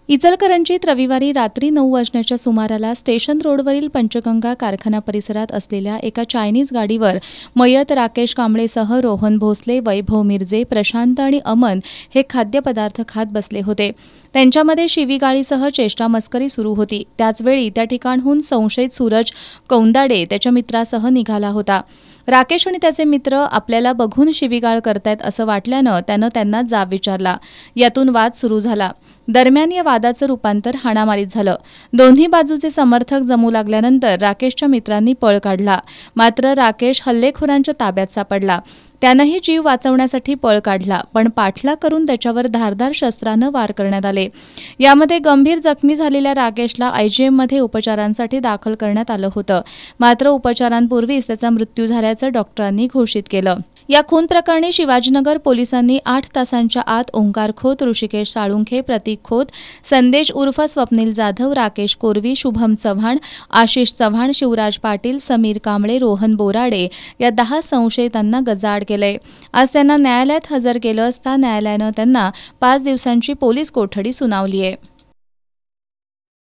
इचलकरंजीत रविवारी रात्री 9 वाजण्याच्या सुमाराला स्टेशन रोडवरील पंचगंगा कारखाना परिसरात असलेल्या एका चायनीज गाडीवर मयत राकेश कांबळेसह रोहन भोसले, वैभव मिरजे, प्रशांत आणि अमन हे खाद्यपदार्थ खात बसले होते. त्यांच्यामध्ये शिवीगाळीसह चेष्टामस्करी सुरू होती. त्याचवेळी त्या ठिकाणहून संशयित सूरज कौंदाडे त्याच्या मित्रासह निघाला होता. राकेश आणि त्याचे मित्र आपल्याला बघून शिवीगाळ करतायत असं वाटल्यानं त्यानं त्यांना जाब विचारला. यातून वाद सुरू झाला. दरम्यान या वादाचं रूपांतर हाणामारीत झालं. दोन्ही बाजूचे समर्थक जमू लागल्यानंतर राकेशच्या मित्रांनी पळ काढला. मात्र राकेश हल्लेखोरांच्या ताब्यात सापडला. त्यानंही जीव वाचवण्यासाठी पळ काढला, पण पाठलाग करून त्याच्यावर धारदार शस्त्रानं वार करण्यात आले. यामध्ये गंभीर जखमी झालेल्या राकेशला आयजीएममध्ये उपचारांसाठी दाखल करण्यात आलं होतं. मात्र उपचारांपूर्वीच त्याचा मृत्यू झाल्याचं डॉक्टरांनी घोषित केलं. या खून प्रकरणी शिवाजीनगर पोलिसांनी 8 तासांच्या आत ओंकार खोत, ऋषिकेश साळुंखे, प्रतीक खोत, संदेश उर्फ स्वप्नील जाधव, राकेश कोरवी, शुभम चव्हाण, आशिष चव्हाण, शिवराज पाटील, समीर कांबळे, रोहन बोराडे या 10 संशयितांना गजाआड केलंय. आज त्यांना न्यायालयात हजर केलं असता न्यायालयानं त्यांना 5 दिवसांची पोलीस कोठडी सुनावली आहे.